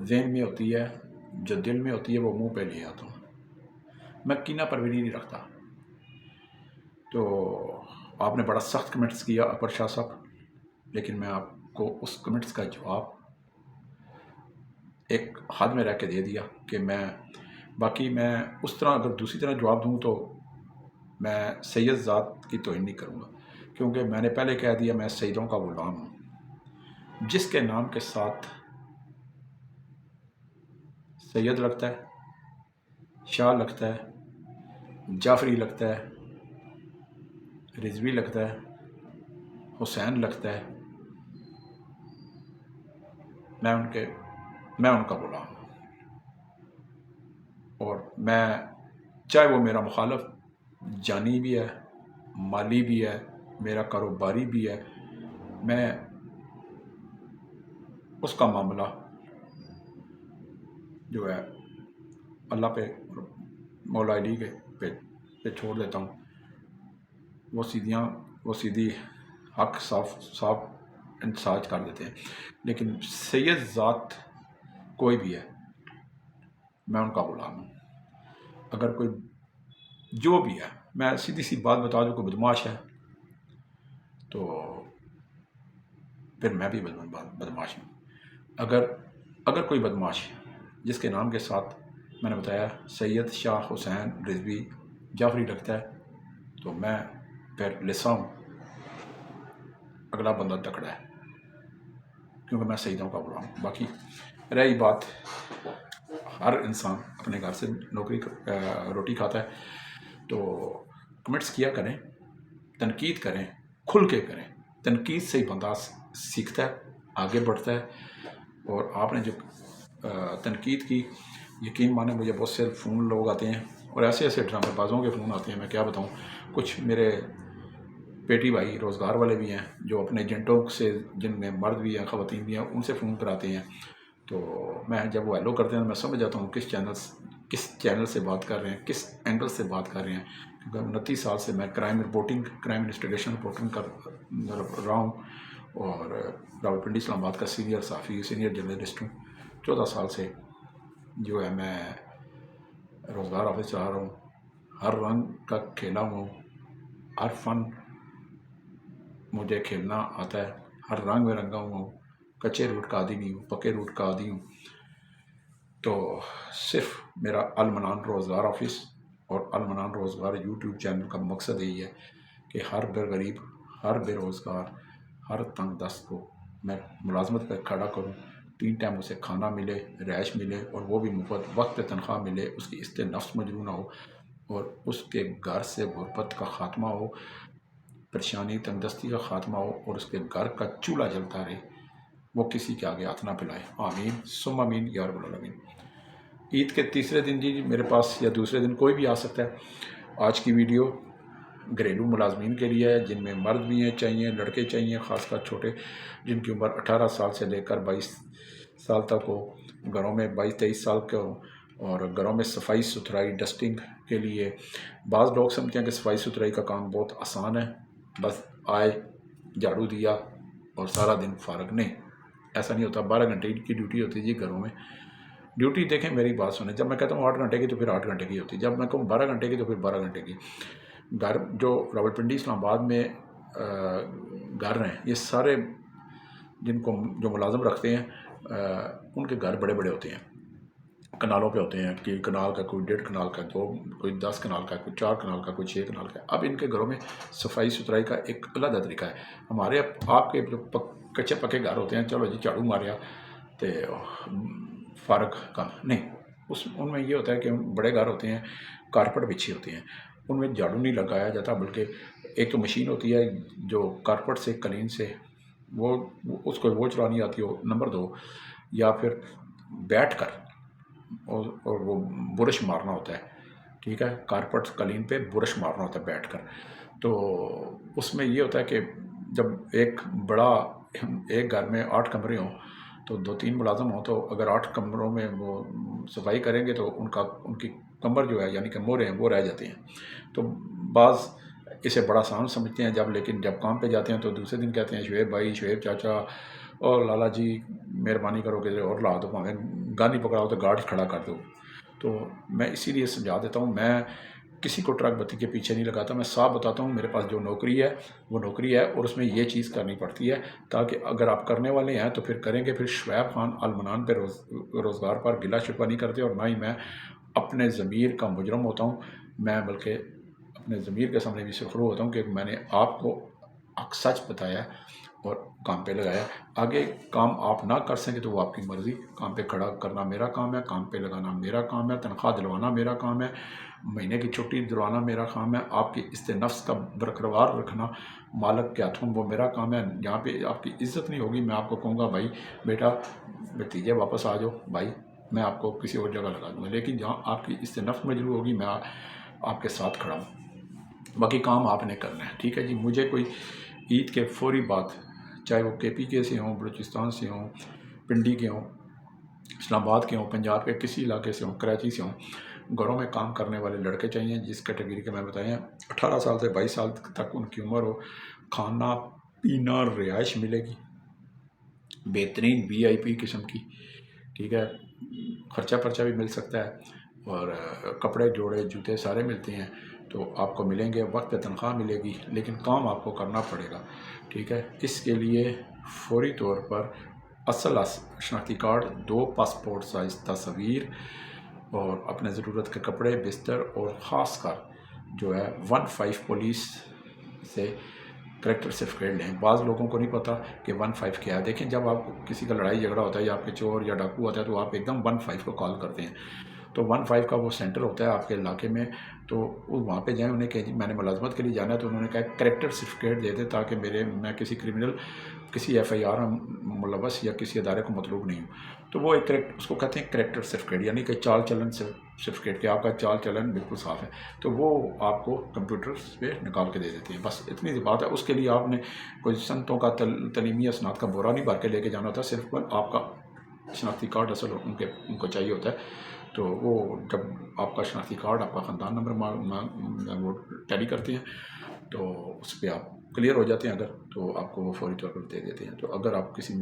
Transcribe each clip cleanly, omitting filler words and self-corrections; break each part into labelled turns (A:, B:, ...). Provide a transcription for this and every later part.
A: ذہن میں ہوتی ہے، جو دل میں ہوتی ہے، وہ منہ پہ لے آتا ہوں، میں کینہ پروری نہیں رکھتا۔ تو آپ نے بڑا سخت کمنٹس کیا اکبر شاہ صاحب، لیکن میں آپ کو اس کمنٹس کا جواب ایک حد میں رہ کے دے دیا کہ باقی میں اس طرح اگر دوسری طرح جواب دوں تو میں سید ذات کی توہین نہیں کروں گا، کیونکہ میں نے پہلے کہہ دیا میں سیدوں کا غلام ہوں۔ جس کے نام کے ساتھ سید لگتا ہے، شاہ لگتا ہے، جعفری لگتا ہے، رضوی لگتا ہے، حسین لگتا ہے، میں ان کا غلام ہوں۔ اور میں چاہے وہ میرا مخالف جانی بھی ہے، مالی بھی ہے، میرا کاروباری بھی ہے، میں اس کا معاملہ جو ہے اللہ پہ، مولا علی کے پہ چھوڑ دیتا ہوں۔ وہ سیدھی حق صاف انتساج کر دیتے ہیں۔ لیکن سید ذات کوئی بھی ہے، میں ان کا غلام ہوں۔ اگر کوئی جو بھی ہے، میں سیدھی سی بات بتا دوں، کوئی بدماش ہے تو پھر میں بھی بدماش ہوں۔ اگر کوئی بدماش جس کے نام کے ساتھ میں نے بتایا سید، شاہ، حسین، رضوی، جعفری لگتا ہے تو میں پھر لسا ہوں، اگلا بندہ تکڑا ہے، کیونکہ میں سیدوں کا غلام ہوں۔ باقی رہی بات، ہر انسان اپنے گھر سے روٹی کھاتا ہے، تو کمنٹس کیا کریں، تنقید کریں، کھل کے کریں۔ تنقید سے ہی بندہ سیکھتا ہے، آگے بڑھتا ہے۔ اور آپ نے جو تنقید کی، یقین مانیں مجھے بہت سے فون لوگ آتے ہیں اور ایسے ڈرامے بازوں کے فون آتے ہیں، میں کیا بتاؤں۔ کچھ میرے پیٹی بھائی روزگار والے بھی ہیں جو اپنے ایجنٹوں سے، جن میں مرد بھی ہیں خواتین بھی ہیں، ان سے فون کراتے ہیں، تو میں جب وہ ہیلو کرتے ہیں میں سمجھ جاتا ہوں کس چینل سے بات کر رہے ہیں، کس اینگل سے بات کر رہے ہیں، کیونکہ 29 سال سے میں کرائم انویسٹیگیشن رپورٹنگ کر رہا ہوں، اور راولپنڈی اسلام آباد کا سینئر صحافی، سینئر جرنلسٹ ہوں۔ 14 سال سے جو ہے میں روزگار آفس چلا رہا ہوں، ہر رنگ کا کھیلا ہوں، ہر فن مجھے کھیلنا آتا ہے، ہر رنگ میں رنگا ہوں، کچے روٹ کا عادی نہیں ہوں، پکے روٹ کا عادی ہوں۔ تو صرف میرا المنان روزگار آفس اور المنان روزگار یوٹیوب چینل کا مقصد یہی ہے کہ ہر بے غریب، ہر بے روزگار، ہر تنگ دست کو میں ملازمت پہ کھڑا کروں، 3 ٹائم اسے کھانا ملے، رہائش ملے، اور وہ بھی مفت، وقت پہ تنخواہ ملے، اس کی عزت نفس مجروح نہ ہو، اور اس کے گھر سے غربت کا خاتمہ ہو، پریشانی تنگ دستی کا خاتمہ ہو، اور اس کے گھر کا چولہا جلتا رہے، وہ کسی کے آگے ہاتھ نہ پھیلائے۔ آمین ثم آمین یا رب العالمین۔ عید کے تیسرے دن جی میرے پاس، یا دوسرے دن، کوئی بھی آ سکتا ہے۔ آج کی ویڈیو گھریلو ملازمین کے لیے ہے، جن میں مرد بھی ہیں چاہیے، لڑکے چاہیے، خاص کر چھوٹے، جن کی عمر 18 سال سے لے کر 22 سال تک ہو، گھروں میں 22-23 سال کے ہوں، اور گھروں میں صفائی ستھرائی، ڈسٹنگ کے لیے۔ بعض لوگ سمجھتے ہیں کہ صفائی ستھرائی کا کام بہت آسان ہے، بس آئے، جھاڑو دیا اور سارا دن فارغ۔ نہیں، ایسا نہیں ہوتا۔ 12 گھنٹے کی ڈیوٹی ہوتی ہے جی گھروں میں۔ ڈیوٹی دیکھیں، میری بات سنیں، جب میں کہتا ہوں 8 گھنٹے کی تو پھر 8 گھنٹے کی ہوتی ہے، جب میں کہوں 12 گھنٹے کی تو پھر 12 گھنٹے کی۔ گھر جو راولپنڈی اسلام آباد میں گھر ہیں، یہ سارے جو ملازم رکھتے ہیں، ان کے گھر بڑے بڑے ہوتے ہیں، کنالوں پہ ہوتے ہیں، کہ کنال کا کوئی 1.5 کنال کا، کوئی 10 کنال کا، کوئی 4 کنال کا، کوئی 6 کنال کا۔ اب ان کے گھروں میں صفائی ستھرائی کا ایک علیحدہ طریقہ ہے۔ ہمارے آپ کے جو کچے پکے گھر ہوتے ہیں، چلو جی جھاڑو ماریا تو فارغ کام نہیں، ان میں یہ ہوتا ہے کہ بڑے گھر ہوتے ہیں، کارپیٹ بچھی ہوتی ہیں، ان میں جھاڑو نہیں لگایا جاتا، بلکہ ایک تو مشین ہوتی ہے جو کارپیٹ سے، قالین سے، اس کو وہ چلانی آتی ہو، نمبر 2، یا پھر بیٹھ کر اور وہ برش مارنا ہوتا ہے، ٹھیک ہے، کارپیٹ قالین پہ برش مارنا ہوتا ہے بیٹھ کر۔ تو اس میں یہ ہوتا ہے کہ جب ایک گھر میں 8 کمرے ہوں تو 2-3 ملازم ہوں، تو اگر 8 کمروں میں وہ صفائی کریں گے تو ان کی کمر جو ہے، یعنی کہ مورے ہیں، وہ رہ جاتے ہیں۔ تو بعض اسے بڑا آسان سمجھتے ہیں، لیکن جب کام پہ جاتے ہیں تو دوسرے دن کہتے ہیں شعیب بھائی، شعیب چاچا، اور لالا جی مہربانی کرو کہ اور لا دو، ہمیں گاڑی پکڑاؤ تو گارڈ کھڑا کر دو۔ تو میں اسی لیے سمجھا دیتا ہوں، میں کسی کو ٹرک بتی کے پیچھے نہیں لگاتا، میں صاف بتاتا ہوں میرے پاس جو نوکری ہے وہ نوکری ہے، اور اس میں یہ چیز کرنی پڑتی ہے تاکہ اگر آپ کرنے والے ہیں تو پھر کریں گے۔ پھر شعیب خان المنان پہ روزگار پر گلا شکوہ نہیں کرتے، اور نہ ہی میں اپنے ضمیر کا مجرم ہوتا ہوں، میں بلکہ اپنے ضمیر کے سامنے بھی سرخرو ہوتا ہوں کہ میں نے آپ کو حق سچ بتایا اور کام پہ لگایا۔ آگے کام آپ نہ کر سکیں تو وہ آپ کی مرضی، کام پہ کھڑا کرنا میرا کام ہے، کام پہ لگانا میرا کام ہے، تنخواہ دلوانا میرا کام ہے، مہینے کی چھٹی دلوانا میرا کام ہے، آپ کی عزت نفس کا برقرار رکھنا مالک کے ہاتھوں وہ میرا کام ہے۔ جہاں پہ آپ کی عزت نہیں ہوگی میں آپ کو کہوں گا بھائی بیٹا بھتیجے واپس آ جاؤ بھائی، میں آپ کو کسی اور جگہ لگا دوں گا، لیکن جہاں آپ کی عزت نفس مجروح ہوگی میں آپ کے ساتھ کھڑا ہوں۔ باقی کام آپ نے کرنا ہے، ٹھیک ہے جی۔ مجھے کوئی عید کے فوری بعد، چاہے وہ کے پی کے سے ہوں، بلوچستان سے ہوں، پنڈی کے ہوں، اسلام آباد کے ہوں، پنجاب کے کسی علاقے سے ہوں، کراچی سے ہوں، گھروں میں کام کرنے والے لڑکے چاہیے جس کیٹیگری کے میں بتائیں 18 سال سے 22 سال تک ان کی عمر ہو، کھانا پینا رہائش ملے گی بہترین VIP قسم کی، ٹھیک ہے، خرچہ پرچہ بھی مل سکتا ہے، اور کپڑے جوڑے جوتے سارے ملتے ہیں تو آپ کو ملیں گے، وقت پہ تنخواہ ملے گی، لیکن کام آپ کو کرنا پڑے گا، ٹھیک ہے۔ اس کے لیے فوری طور پر اصل شناختی کارڈ، 2 پاسپورٹ سائز تصویر، اور اپنے ضرورت کے کپڑے، بستر، اور خاص کر جو ہے 15 پولیس سے کریکٹر سرٹیفکیٹ لیں۔ بعض لوگوں کو نہیں پتہ کہ 15 کیا ہے۔ دیکھیں جب آپ کسی کا لڑائی جھگڑا ہوتا ہے یا آپ کے چور یا ڈاکو ہوتا ہے تو آپ ایک دم 15 کو کال کرتے ہیں، تو 15 کا وہ سینٹر ہوتا ہے آپ کے علاقے میں، تو وہاں پہ جائیں، انہیں کہ میں نے ملازمت کے لیے جانا ہے، تو انہوں نے کہا کریکٹر سرٹیفکیٹ دے دیں تاکہ میں کسی کرمنل، کسی FIR ملوث یا کسی ادارے کو مطلوب نہیں ہوں۔ تو وہ ایک اس کو کہتے ہیں کریکٹر سرٹیفکیٹ، یعنی کہ چال چلن سرٹیفکیٹ، کہ آپ کا چال چلن بالکل صاف ہے، تو وہ آپ کو کمپیوٹر پہ نکال کے دے دیتے ہیں۔ بس اتنی سی بات ہے۔ اس کے لیے آپ نے کوئی سنتوں کا تعلیمی اسناد کا بورا نہیں بھر کے لے کے جانا ہوتا، صرف آپ کا شناختی کارڈ اصل ان کو چاہیے ہوتا ہے۔ تو وہ جب آپ کا شناختی کارڈ، آپ کا خاندان نمبر وہ ٹیلی کرتے ہیں تو اس پہ آپ کلیئر ہو جاتے ہیں، اگر تو آپ کو وہ فوری طور پر دے دیتے ہیں۔ تو اگر آپ کسی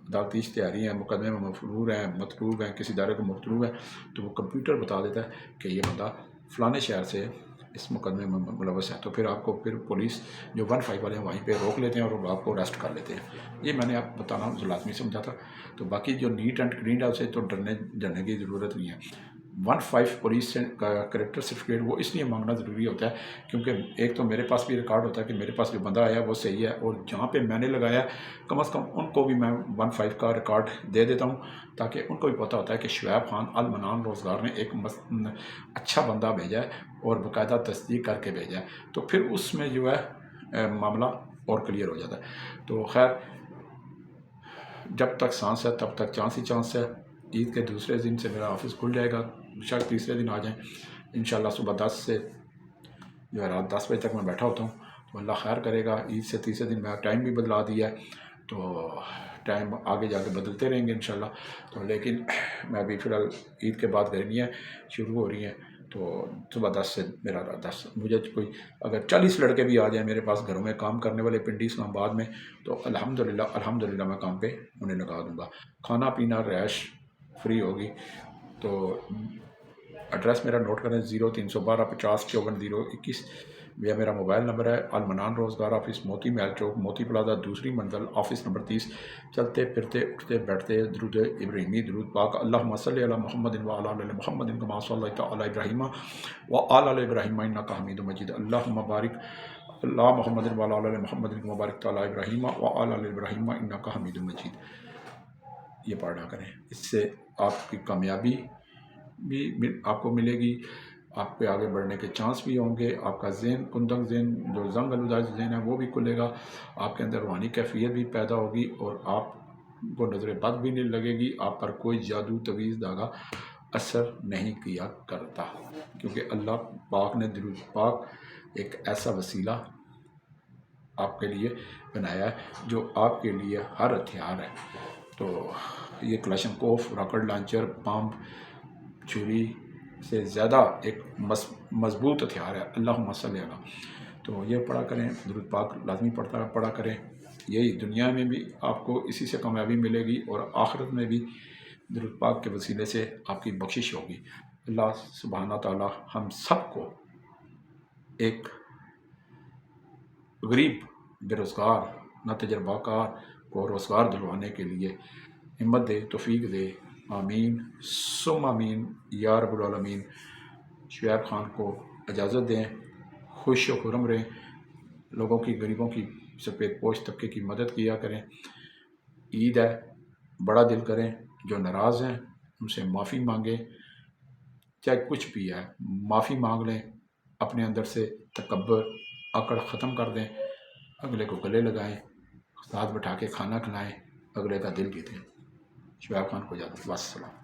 A: عدالتی اشتہاری ہیں، مقدمے میں مطلوب ہیں، کسی ادارے کو مطلوب ہے، تو وہ کمپیوٹر بتا دیتا ہے کہ یہ بندہ فلانے شہر سے اس مقدمے میں ملوث ہے، تو پھر آپ کو پولیس جو 15 والے ہیں وہیں پہ روک لیتے ہیں اور آپ کو اریسٹ کر لیتے ہیں۔ یہ میں نے آپ بتانا لازمی سمجھا تھا۔ تو باقی جو نیٹ اینڈ کلین ہے اسے تو ڈرنے کی ضرورت نہیں ہے۔ 15 پولیس کا کریکٹر سرٹیفکیٹ وہ اس لیے مانگنا ضروری ہوتا ہے کیونکہ ایک تو میرے پاس بھی ریکارڈ ہوتا ہے کہ میرے پاس جو بندہ آیا وہ صحیح ہے، اور جہاں پہ میں نے لگایا کم از کم ان کو بھی میں 15 کا ریکارڈ دے دیتا ہوں تاکہ ان کو بھی پتہ ہوتا ہے کہ شعیب خان المنان روزگار نے ایک اچھا بندہ بھیجا ہے اور باقاعدہ تصدیق کر کے بھیجا ہے، تو پھر اس میں جو ہے معاملہ اور کلیئر ہو جاتا ہے۔ تو خیر، جب تک سانس ہے تب تک چانس ہی چانس ہے۔ عید کے دوسرے دن سے میرا آفس کھل جائے گا، شاید تیسرے دن آ جائیں انشاءاللہ۔ صبح 10 سے جو ہے رات 10 بجے تک میں بیٹھا ہوتا ہوں، تو اللہ خیر کرے گا۔ عید سے تیسرے دن میں ٹائم بھی بدلا دیا ہے، تو ٹائم آگے جا کے بدلتے رہیں گے انشاءاللہ۔ تو لیکن میں ابھی فی الحال عید کے بعد گرمیاں شروع ہو رہی ہیں، تو صبح 10 سے میرا 10 مجھے کوئی اگر 40 لڑکے بھی آ جائیں میرے پاس گھروں میں کام کرنے والے پنڈی اسلام آباد میں، تو الحمدللہ میں کام پہ انہیں لگا دوں گا۔ کھانا پینا رہائش فری ہوگی۔ تو ایڈریس میرا نوٹ کریں، 0312 50 54 021، یہ میرا موبائل نمبر ہے۔ المنان روزگار آفس، موتی محل چوک، موتی پلازا، دوسری منزل، آفس نمبر 30۔ چلتے پھرتے اٹھتے بیٹھتے درود ابراہیمی، درود پاک، اللہم صلی علی محمد وعلی آل محمد کما صلیت علی ابراہیم وعلی آل ابراہیم انک حمید مجید، اللہم بارک علی محمد وعلی آل محمد کما بارکت علی ابراہیم وعلی آل ابراہیم انک حمید مجید۔ یہ پڑھا کریں، اس سے آپ کی کامیابی بھی آپ کو ملے گی، آپ پہ آگے بڑھنے کے چانس بھی ہوں گے، آپ کا ذہن کندن ذہن جو زنگ آلودہ ذہن ہے وہ بھی کھلے گا، آپ کے اندر روحانی کیفیت بھی پیدا ہوگی، اور آپ کو نظر بد بھی نہیں لگے گی، آپ پر کوئی جادو تویز دھاگا اثر نہیں کیا کرتا، کیونکہ اللہ پاک نے درود پاک ایک ایسا وسیلہ آپ کے لیے بنایا ہے جو آپ کے لیے ہر ہتھیار ہے۔ تو یہ کلاشن کوف، راکٹ لانچر، بم، چھری سے زیادہ ایک مضبوط ہتھیار ہے، اللہم صلی علی۔ تو یہ پڑھا کریں، درود پاک لازمی پڑھا کریں۔ یہی دنیا میں بھی آپ کو اسی سے کامیابی ملے گی، اور آخرت میں بھی درود پاک کے وسیلے سے آپ کی بخشش ہوگی۔ اللہ سبحانہ تعالی ہم سب کو ایک غریب بے روزگار نہ تجربہ کار کو روزگار دلوانے کے لیے ہمت دے، توفیق دے۔ آمین ثم آمین یا رب العالمین۔ شعیب خان کو اجازت دیں، خوش و خرم رہیں، لوگوں کی، غریبوں کی، سفید پوش طبقے کی مدد کیا کریں۔ عید ہے، بڑا دل کریں، جو ناراض ہیں ان سے معافی مانگیں، چاہے کچھ بھی ہے معافی مانگ لیں، اپنے اندر سے تکبر، اکڑ ختم کر دیں، اگلے کو گلے لگائیں، ساتھ بٹھا کے کھانا کھلائیں، اگلے کا دل جیتیں۔ شعیب خان کو اجازت، والسلام۔